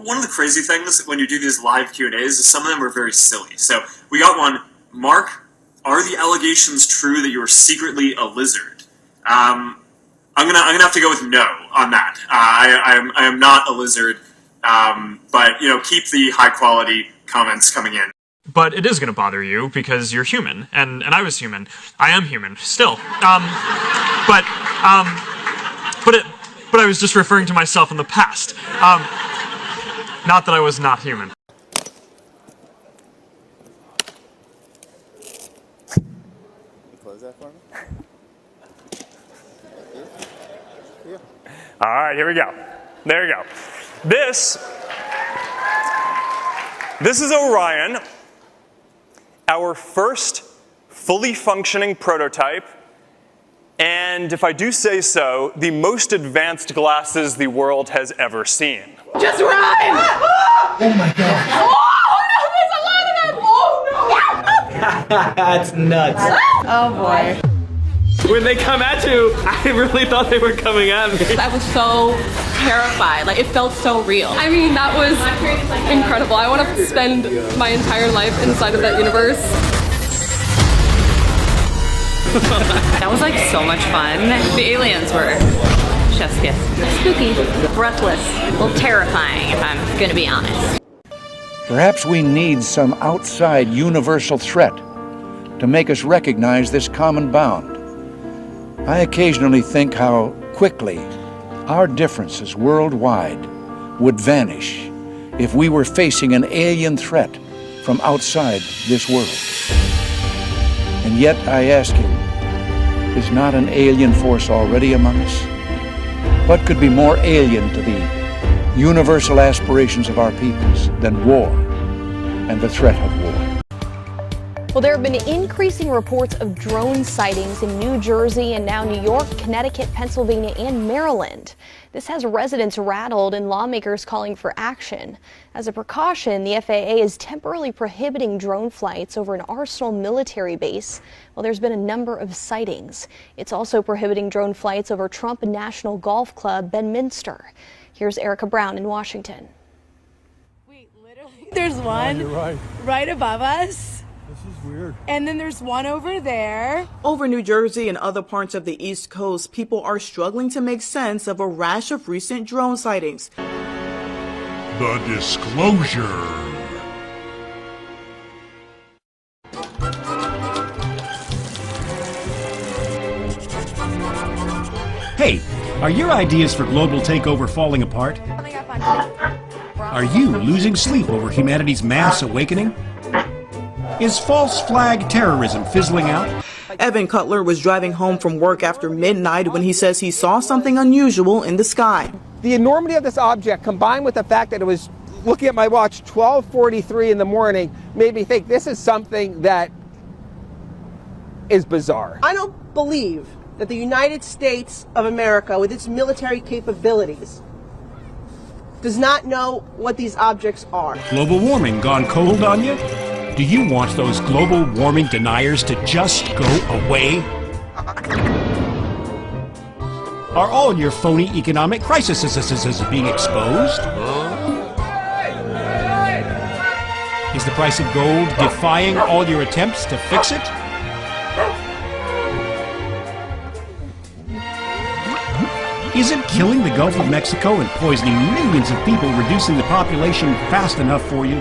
one of the crazy things when you do these live Q&As is some of them are very silly. So we got one. Mark, are the allegations true that you are secretly a lizard? I'm gonna have to go with no on that. I am not a lizard, but keep the high quality comments coming in. But it is going to bother you because you're human, and I was human. I am human still. But I was just referring to myself in the past. Not that I was not human. Close that for me. All right, here we go. There you go. This is Orion, our first fully functioning prototype, and if I do say so, the most advanced glasses the world has ever seen. Just run! Oh my god. Oh no, there's a lot of them! Oh no! That's nuts. Oh boy. When they come at you, I really thought they were coming at me. I was so terrified. Like, it felt so real. I mean, that was incredible. I want to spend my entire life inside of that universe. That was like so much fun. The aliens were chef's kiss. Spooky, breathless, a little terrifying if I'm gonna be honest. Perhaps we need some outside universal threat to make us recognize this common bound. I occasionally think how quickly our differences worldwide would vanish if we were facing an alien threat from outside this world. And yet I ask you, is not an alien force already among us? What could be more alien to the universal aspirations of our peoples than war and the threat of war? Well, there have been increasing reports of drone sightings in New Jersey and now New York, Connecticut, Pennsylvania, and Maryland. This has residents rattled and lawmakers calling for action. As a precaution, the FAA is temporarily prohibiting drone flights over an Arsenal military base. Well, there's been a number of sightings. It's also prohibiting drone flights over Trump National Golf Club, Bedminster. Here's Erica Brown in Washington. Wait, literally, there's one right above us. This is weird. And then there's one over there. Over New Jersey and other parts of the East Coast, people are struggling to make sense of a rash of recent drone sightings. The disclosure. Hey, are your ideas for global takeover falling apart? Are you losing sleep over humanity's mass awakening? Is false flag terrorism fizzling out? Evan Cutler was driving home from work after midnight when he says he saw something unusual in the sky. The enormity of this object, combined with the fact that it was, looking at my watch, 12:43 in the morning, made me think this is something that is bizarre. I don't believe that the United States of America, with its military capabilities, does not know what these objects are. Global warming gone cold on you? Do you want those global warming deniers to just go away? Are all your phony economic crises being exposed? Is the price of gold defying all your attempts to fix it? Is it killing the Gulf of Mexico and poisoning millions of people, reducing the population fast enough for you?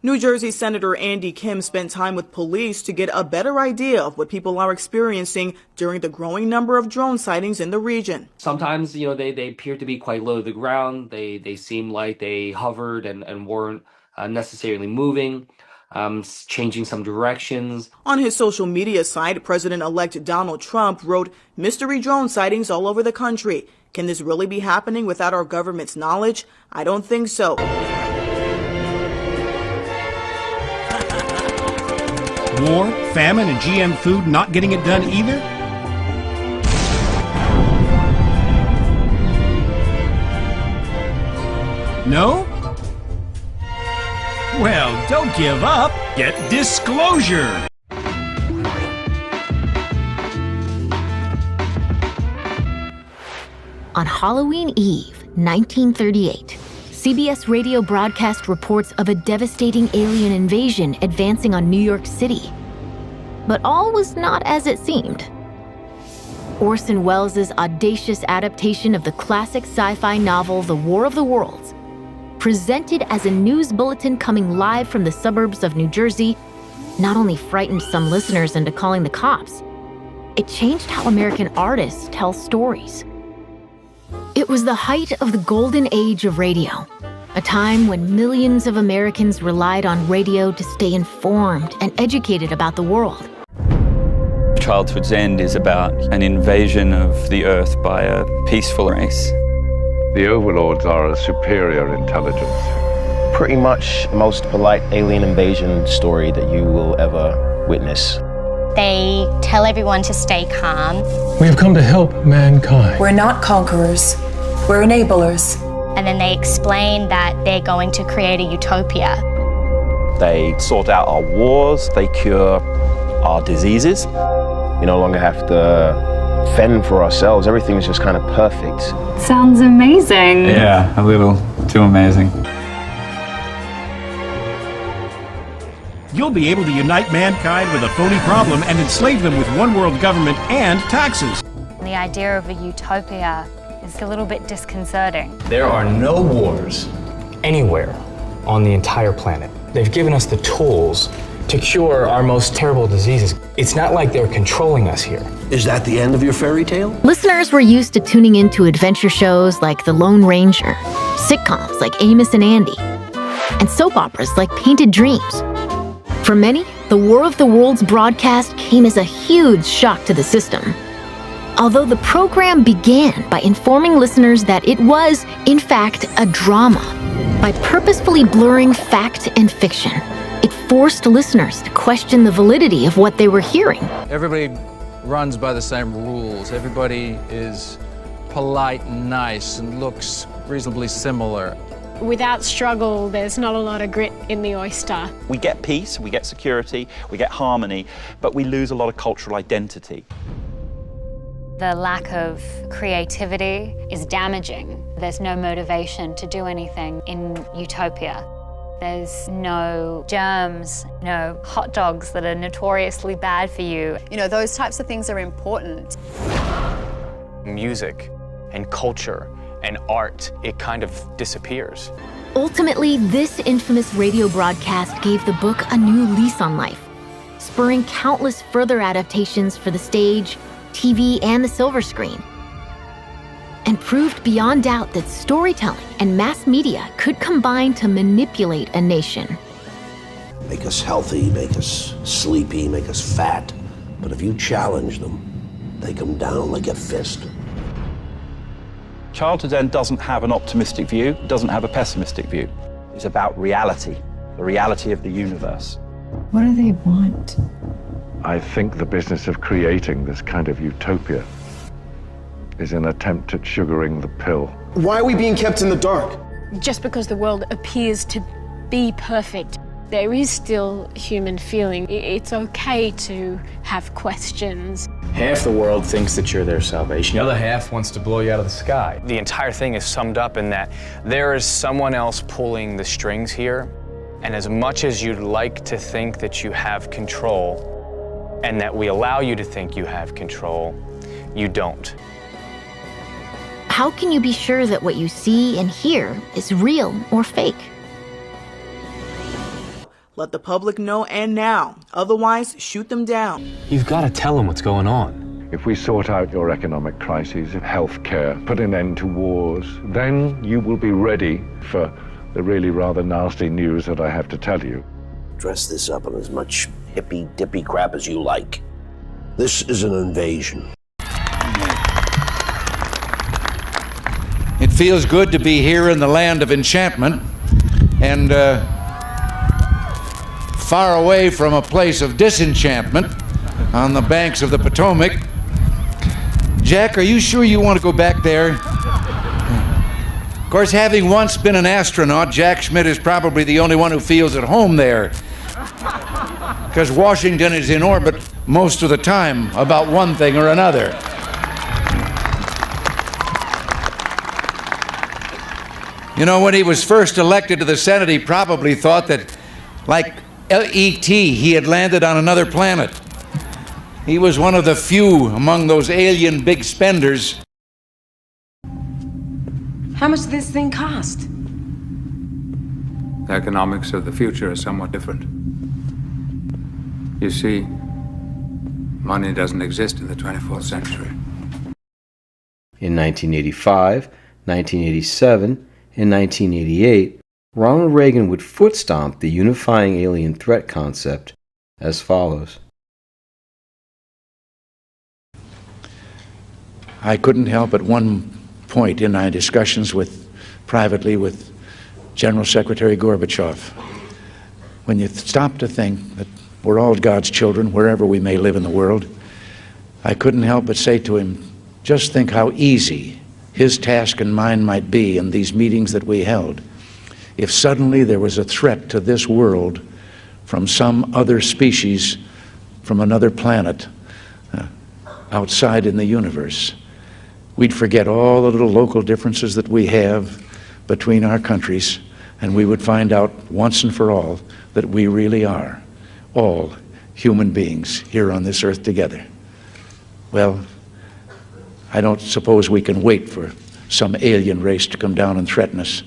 New Jersey Senator Andy Kim spent time with police to get a better idea of what people are experiencing during the growing number of drone sightings in the region. Sometimes, they appear to be quite low to the ground. They seem like they hovered and weren't necessarily moving, changing some directions. On his social media site, President-elect Donald Trump wrote, "Mystery drone sightings all over the country. Can this really be happening without our government's knowledge? I don't think so." War, famine, and GM food not getting it done either? No? Well, don't give up. Get disclosure. On Halloween Eve, 1938, CBS radio broadcast reports of a devastating alien invasion advancing on New York City. But all was not as it seemed. Orson Welles' audacious adaptation of the classic sci-fi novel The War of the Worlds, presented as a news bulletin coming live from the suburbs of New Jersey, not only frightened some listeners into calling the cops, it changed how American artists tell stories. It was the height of the golden age of radio, a time when millions of Americans relied on radio to stay informed and educated about the world. Childhood's End is about an invasion of the Earth by a peaceful race. The overlords are a superior intelligence. Pretty much the most polite alien invasion story that you will ever witness. They tell everyone to stay calm. We have come to help mankind. We're not conquerors, we're enablers. And then they explain that they're going to create a utopia. They sort out our wars, they cure our diseases. We no longer have to fend for ourselves. Everything is just kind of perfect. Sounds amazing. Yeah, a little too amazing. You'll be able to unite mankind with a phony problem and enslave them with one world government and taxes. The idea of a utopia is a little bit disconcerting. There are no wars anywhere on the entire planet. They've given us the tools to cure our most terrible diseases. It's not like they're controlling us here. Is that the end of your fairy tale? Listeners were used to tuning into adventure shows like The Lone Ranger, sitcoms like Amos and Andy, and soap operas like Painted Dreams. For many, the War of the Worlds broadcast came as a huge shock to the system. Although the program began by informing listeners that it was, in fact, a drama, by purposefully blurring fact and fiction, it forced listeners to question the validity of what they were hearing. Everybody runs by the same rules. Everybody is polite and nice and looks reasonably similar. Without struggle, there's not a lot of grit in the oyster. We get peace, we get security, we get harmony, but we lose a lot of cultural identity. The lack of creativity is damaging. There's no motivation to do anything in utopia. There's no germs, no hot dogs that are notoriously bad for you. You know, those types of things are important. Music and culture and art, it kind of disappears. Ultimately, this infamous radio broadcast gave the book a new lease on life, spurring countless further adaptations for the stage, TV, and the silver screen, and proved beyond doubt that storytelling and mass media could combine to manipulate a nation. Make us healthy, make us sleepy, make us fat. But if you challenge them, they come down like a fist. Childhood's End doesn't have an optimistic view, doesn't have a pessimistic view. It's about reality, the reality of the universe. What do they want? I think the business of creating this kind of utopia is an attempt at sugaring the pill. Why are we being kept in the dark? Just because the world appears to be perfect, there is still human feeling. It's okay to have questions. Half the world thinks that you're their salvation. The other half wants to blow you out of the sky. The entire thing is summed up in that there is someone else pulling the strings here, and as much as you'd like to think that you have control, and that we allow you to think you have control, you don't. How can you be sure that what you see and hear is real or fake? Let the public know and now. Otherwise, shoot them down. You've got to tell them what's going on. If we sort out your economic crises, health care, put an end to wars, then you will be ready for the really rather nasty news that I have to tell you. Dress this up in as much hippy-dippy crap as you like. This is an invasion. It feels good to be here in the land of enchantment and far away from a place of disenchantment on the banks of the Potomac. Jack, are you sure you want to go back there? Of course, having once been an astronaut, Jack Schmidt is probably the only one who feels at home there, because Washington is in orbit most of the time about one thing or another. You know, when he was first elected to the Senate, he probably thought that, like E.T., he had landed on another planet. He was one of the few among those alien big spenders. How much does this thing cost? The economics of the future are somewhat different. You see, money doesn't exist in the 24th century. In 1985, 1987, and 1988, Ronald Reagan would foot-stomp the unifying alien threat concept as follows. I couldn't help at one point in my discussions privately with General Secretary Gorbachev, when you stop to think that we're all God's children wherever we may live in the world, I couldn't help but say to him, just think how easy his task and mine might be in these meetings that we held if suddenly there was a threat to this world from some other species, from another planet, outside in the universe. We'd forget all the little local differences that we have between our countries, and we would find out once and for all that we really are all human beings here on this earth together. Well, I don't suppose we can wait for some alien race to come down and threaten us,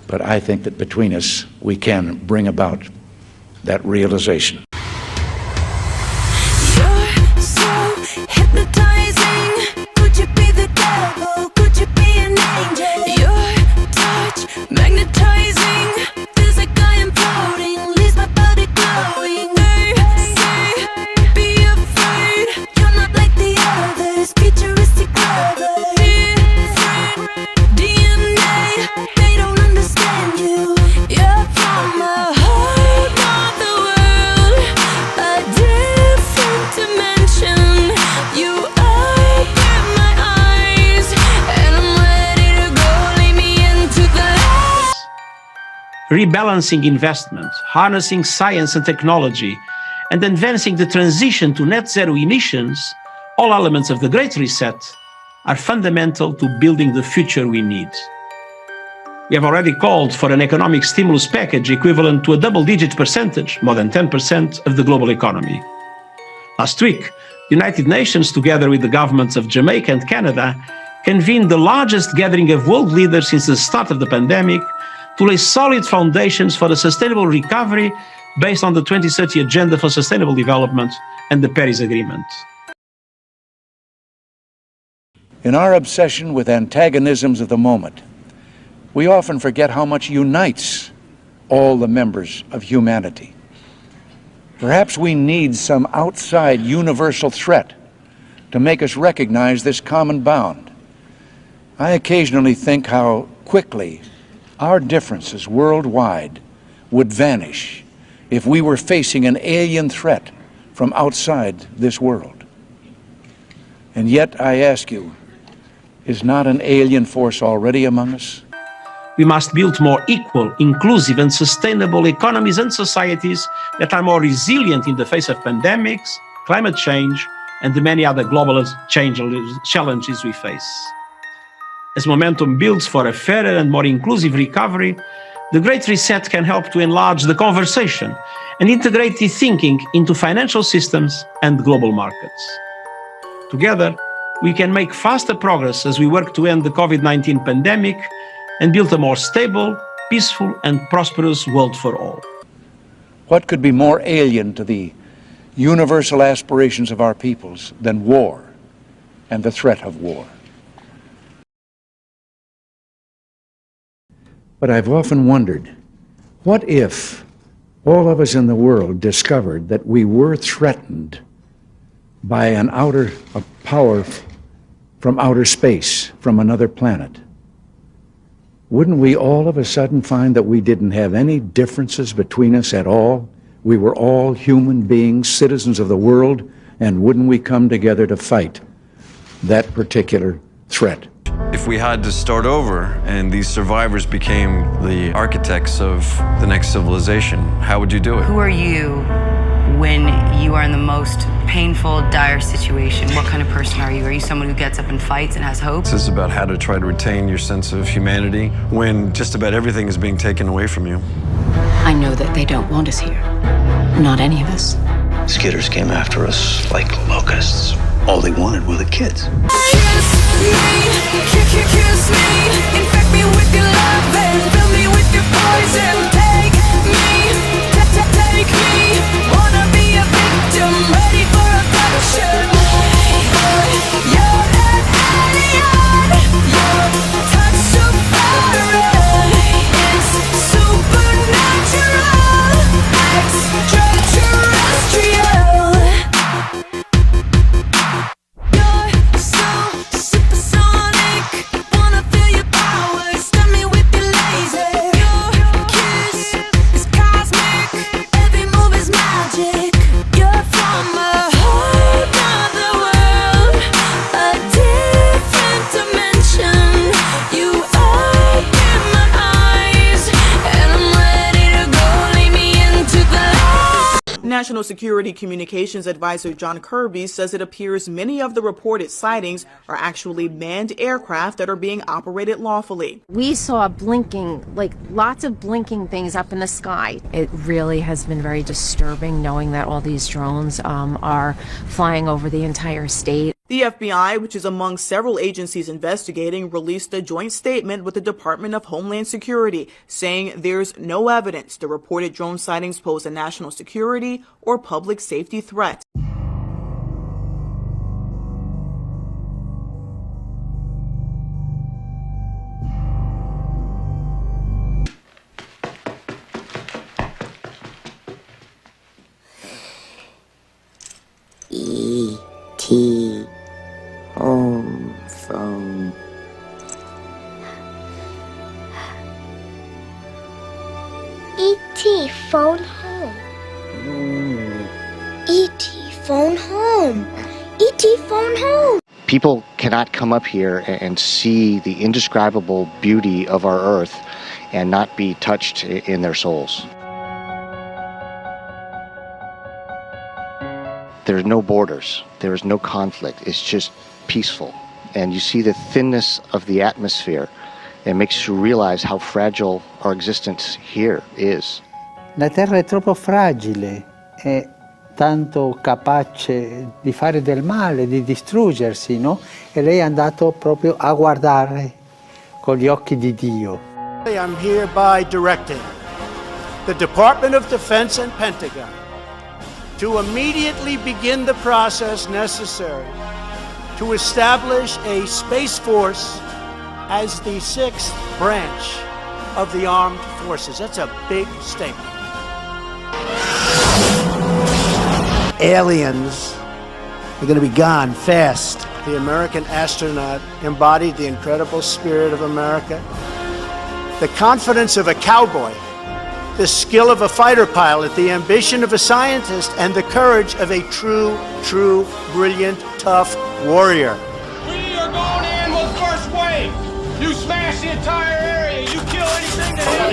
but I think that between us we can bring about that realization. You're so hypnotizing. Could you be the devil? Could you be an angel? Your touch magnetizing. Feels like I am floating. Leaves my body glowing. They say, be afraid. You're not like the others. Futuristic lovers. DNA. They don't understand you. You're from a whole nother world. A different dimension. You open my eyes, and I'm ready to go. Lay me into the light. Rebalancing investment, harnessing science and technology, and advancing the transition to net zero emissions, all elements of the Great Reset, are fundamental to building the future we need. We have already called for an economic stimulus package equivalent to a double-digit percentage, more than 10% of the global economy. Last week, the United Nations, together with the governments of Jamaica and Canada, convened the largest gathering of world leaders since the start of the pandemic to lay solid foundations for a sustainable recovery based on the 2030 Agenda for Sustainable Development and the Paris Agreement. In our obsession with antagonisms of the moment, we often forget how much unites all the members of humanity. Perhaps we need some outside universal threat to make us recognize this common bound. I occasionally think how quickly our differences worldwide would vanish if we were facing an alien threat from outside this world. And yet, I ask you, is not an alien force already among us? We must build more equal, inclusive, and sustainable economies and societies that are more resilient in the face of pandemics, climate change, and the many other global challenges we face. As momentum builds for a fairer and more inclusive recovery, the Great Reset can help to enlarge the conversation and integrate the thinking into financial systems and global markets. Together, we can make faster progress as we work to end the COVID-19 pandemic and build a more stable, peaceful, and prosperous world for all. What could be more alien to the universal aspirations of our peoples than war and the threat of war? But I've often wondered, what if all of us in the world discovered that we were threatened by a power from outer space, from another planet? Wouldn't we all of a sudden find that we didn't have any differences between us at all? We were all human beings, citizens of the world, and wouldn't we come together to fight that particular threat? If we had to start over and these survivors became the architects of the next civilization, how would you do it? Who are you when you are in the most painful, dire situation? What kind of person are you? Are you someone who gets up and fights and has hope? This is about how to try to retain your sense of humanity when just about everything is being taken away from you. I know that they don't want us here. Not any of us. Skitters came after us like locusts. All they wanted were the kids. Kiss me, infect me with your love and fill me with your poison. Take me, wanna be a victim, ready for abduction. You're an alien, your touch so foreign. It's supernatural, extraterrestrial. You're so supersonic, wanna feel your power, stun me with your laser. Your kiss is cosmic, every move is magic. You're from a whole nother world, a different dimension. You open my eyes, and I'm ready to go, lead me into the light. National Security Communications Advisor John Kirby says it appears many of the reported sightings are actually manned aircraft that are being operated lawfully. We saw blinking, like lots of blinking things up in the sky. It really has been very disturbing knowing that all these drones are flying over the entire state. The FBI, which is among several agencies investigating, released a joint statement with the Department of Homeland Security, saying there's no evidence the reported drone sightings pose a national security or public safety threat. E.T. home phone. E.T. phone home. E.T. phone home. E.T. phone home. People cannot come up here and see the indescribable beauty of our Earth and not be touched in their souls. There are no borders. There is no conflict. It's just peaceful. And you see the thinness of the atmosphere. It makes you realize how fragile our existence here is. La Terra è troppo fragile, è tanto capace di fare del male, di distruggersi, no? E lei è andato proprio a guardare con gli occhi di Dio. I'm hereby directing the Department of Defense and Pentagon to immediately begin the process necessary to establish a Space Force as the 6th branch of the armed forces. That's a big statement. Aliens are going to be gone fast. The American astronaut embodied the incredible spirit of America, the confidence of a cowboy, the skill of a fighter pilot, the ambition of a scientist, and the courage of a true, brilliant, tough warrior. We are going in with first wave. You smash the entire area. You kill anything that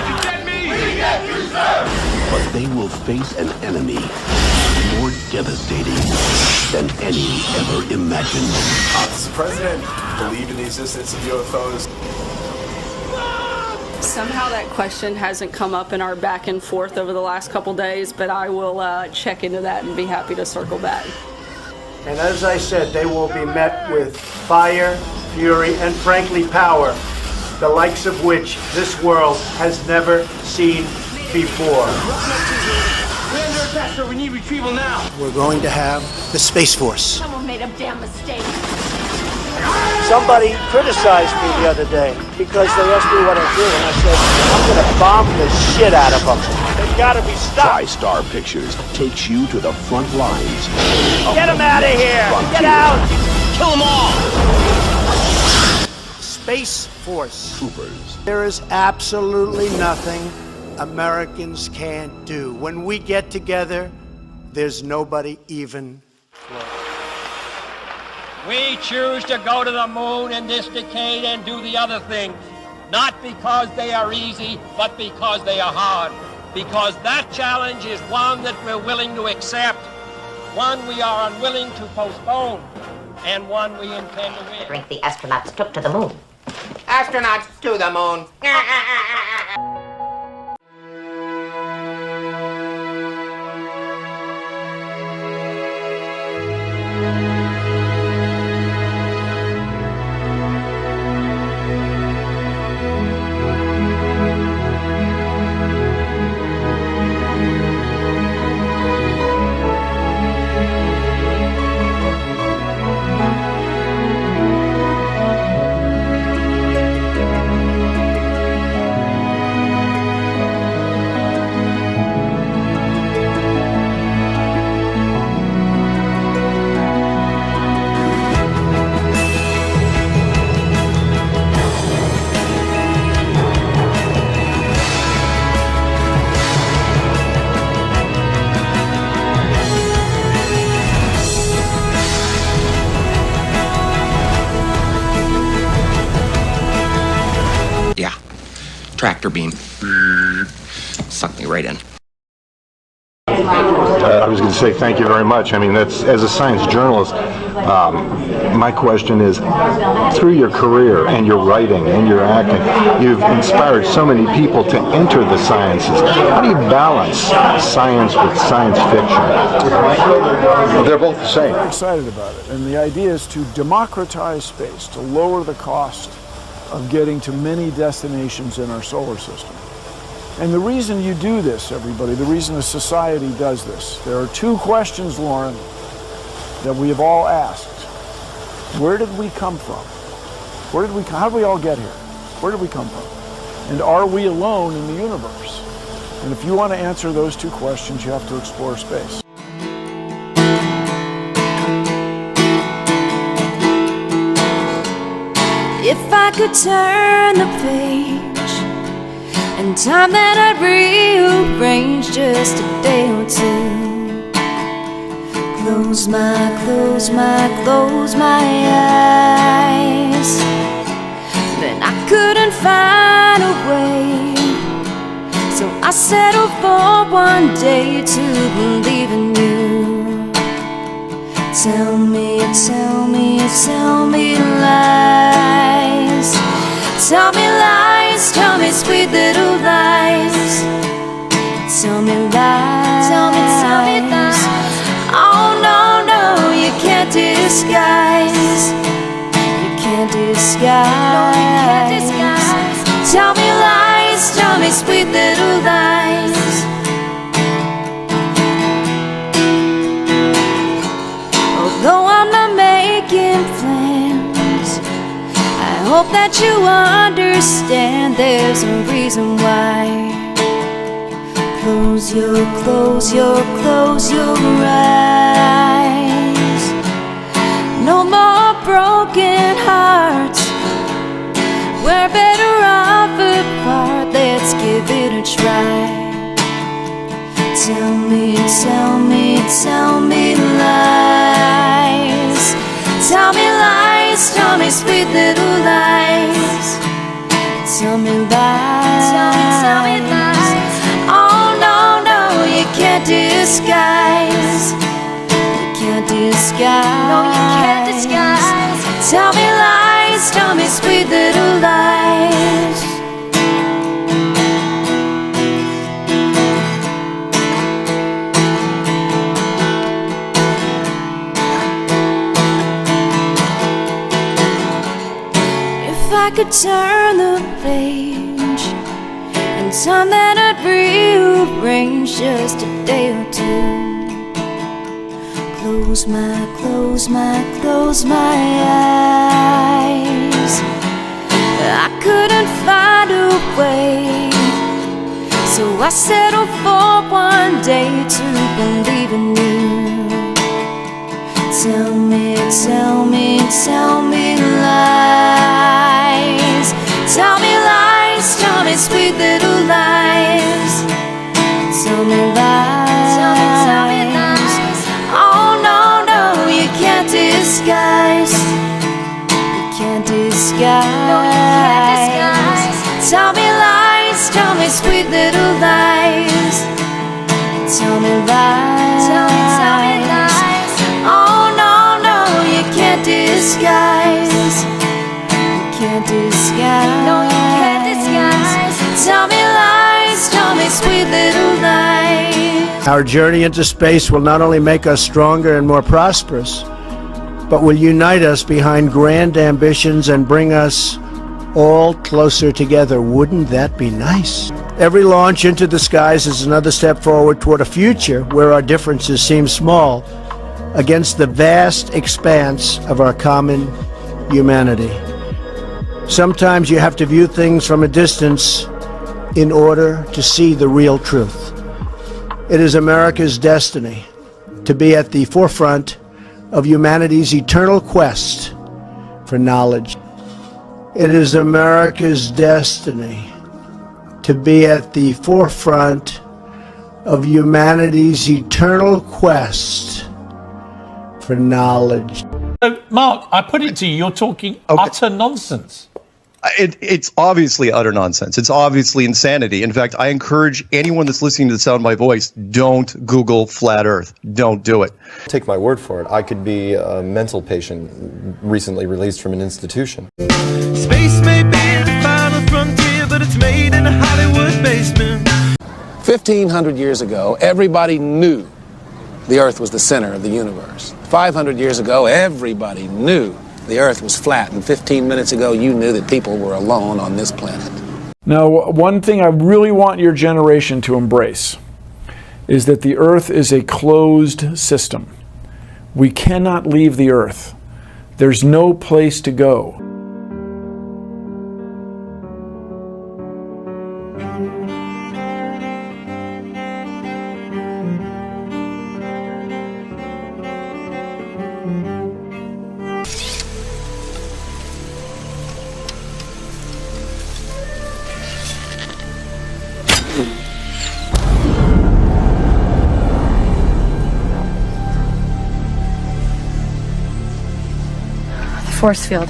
you get me? We get you, sir. But they will face an enemy more devastating than any ever imagined. Does the president believe in the existence of UFOs? Somehow that question hasn't come up in our back and forth over the last couple days, but I will check into that and be happy to circle back. And as I said, they will be met with fire, fury, and frankly power, the likes of which this world has never seen before. We're under attack, sir. We need retrieval now. We're going to have the Space Force. Someone made a damn mistake. Somebody criticized me the other day because they asked me what I do, and I said, I'm going to bomb the shit out of them. They've got to be stopped. TriStar Pictures takes you to the front lines. Get them out of here! Get out! Kill them all! Space Force. Troopers. There is absolutely nothing Americans can't do. When we get together, there's nobody even close. We choose to go to the moon in this decade and do the other thing, not because they are easy, but because they are hard. because that challenge is one that we're willing to accept, one we are unwilling to postpone, and one we intend to win. Drink the astronauts took to the moon. Astronauts to the moon. Tractor beam. Sucked me right in. I was going to say thank you very much. I mean, that's, as a science journalist, my question is, through your career and your writing and your acting, you've inspired so many people to enter the sciences. How do you balance science with science fiction? They're both the same. I'm excited about it, and the idea is to democratize space, to lower the cost of getting to many destinations in our solar system. And the reason you do this, everybody, the reason a society does this, there are two questions, Lauren, that we have all asked. Where did we come from? How did we all get here? Where did we come from? And are we alone in the universe? And if you want to answer those two questions, you have to explore space. If I could turn the page and time that I'd rearrange just a day or two. Close my eyes. Then I couldn't find a way, so I settled for one day to believe in you. Tell me lies. Tell me lies, tell me sweet little lies. Tell me lies, tell me lies. Oh no, you can't disguise. You can't disguise. No, you can't disguise. Tell me lies, tell me sweet little lies. Although I'm not making plans, I hope that you understand there's a reason why. Close your eyes. No more broken hearts. We're better off apart. Let's give it a try. Tell me lies. Tell me lies, tell me sweet little lies. Tell me lies, tell me lies. Oh no, you can't disguise. You can't disguise. No, you can't disguise. Tell me lies, tell me sweet little lies. If I could turn the page and time that I'd rearrange just a day or two. Close my eyes. I couldn't find a way, so I settled for one day to believe in you. Tell me lies. Tell me lies, tell me sweet little lies. Tell me lies, tell me lies. Oh no, you can't disguise. You can't disguise. No, you can't disguise. Tell me lies, tell me sweet little lies. disguise. You can't disguise. No, you can't disguise. Tell me lies, tell me sweet little lies. Our journey into space will not only make us stronger and more prosperous, but will unite us behind grand ambitions and bring us all closer together. Wouldn't that be nice? Every launch into the skies is another step forward toward a future where our differences seem small against the vast expanse of our common humanity. Sometimes you have to view things from a distance in order to see the real truth. It is America's destiny to be at the forefront of humanity's eternal quest for knowledge. It is America's destiny to be at the forefront of humanity's eternal quest for knowledge. Mark, I put it to you, you're talking utter nonsense. It's obviously utter nonsense. It's obviously insanity. In fact, I encourage anyone that's listening to the sound of my voice, don't Google flat Earth. Don't do it. Take my word for it. I could be a mental patient recently released from an institution. Space may be the final frontier, but it's made in a Hollywood basement. 1,500 years ago, everybody knew the Earth was the center of the universe. 500 years ago, everybody knew the Earth was flat, and 15 minutes ago, you knew that people were alone on this planet. Now, one thing I really want your generation to embrace is that the Earth is a closed system. We cannot leave the Earth. There's no place to go. Force field.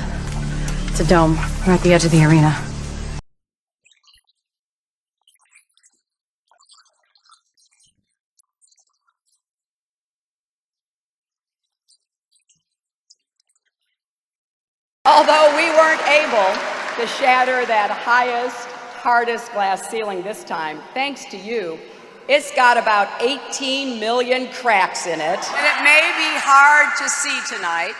It's a dome. We're at the edge of the arena. Although we weren't able to shatter that highest, hardest glass ceiling this time, thanks to you, it's got about 18 million cracks in it. And it may be hard to see tonight,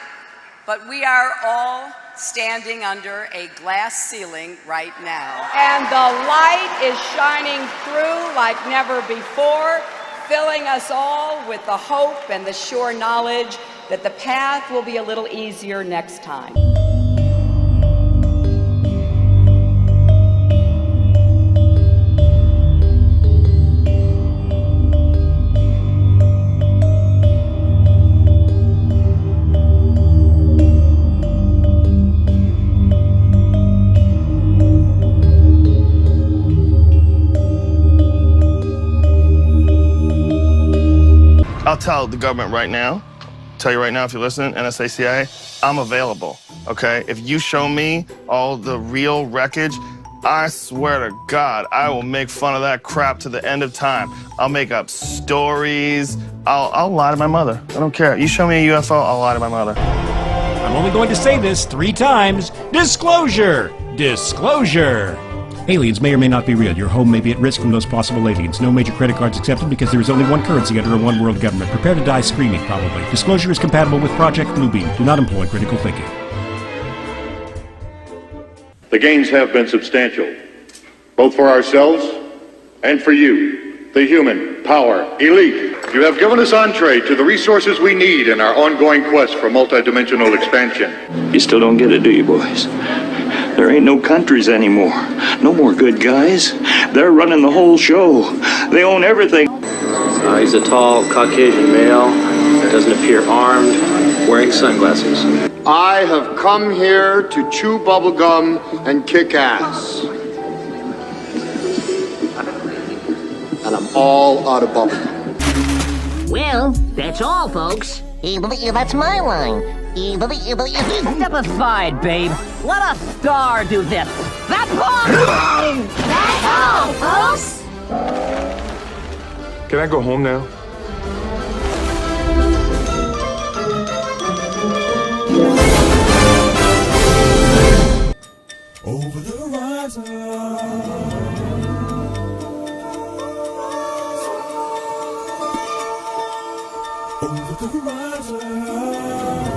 but we are all standing under a glass ceiling right now. And the light is shining through like never before, filling us all with the hope and the sure knowledge that the path will be a little easier next time. I'll tell the government right now, tell you right now if you're listening, NSA, CIA, I'm available, okay? If you show me all the real wreckage, I swear to God, I will make fun of that crap to the end of time. I'll make up stories. I'll lie to my mother. I don't care. You show me a UFO, I'll lie to my mother. I'm only going to say this 3 times. Disclosure! Disclosure! Aliens may or may not be real. Your home may be at risk from those possible aliens. No major credit cards accepted because there is only one currency under a one world government. Prepare to die screaming, probably. Disclosure is compatible with Project Bluebeam. Do not employ critical thinking. The gains have been substantial, both for ourselves and for you, the human power elite. You have given us entree to the resources we need in our ongoing quest for multidimensional expansion. You still don't get it, do you, boys? There ain't no countries anymore. No more good guys. They're running the whole show. They own everything. He's a tall, Caucasian male, doesn't appear armed, wearing sunglasses. I have come here to chew bubblegum and kick ass. And I'm all out of bubblegum. Well, that's all, folks. That's my line. Step aside, babe. Let a star do this. That's all! That's all, folks! Can I go home now? Over the horizon.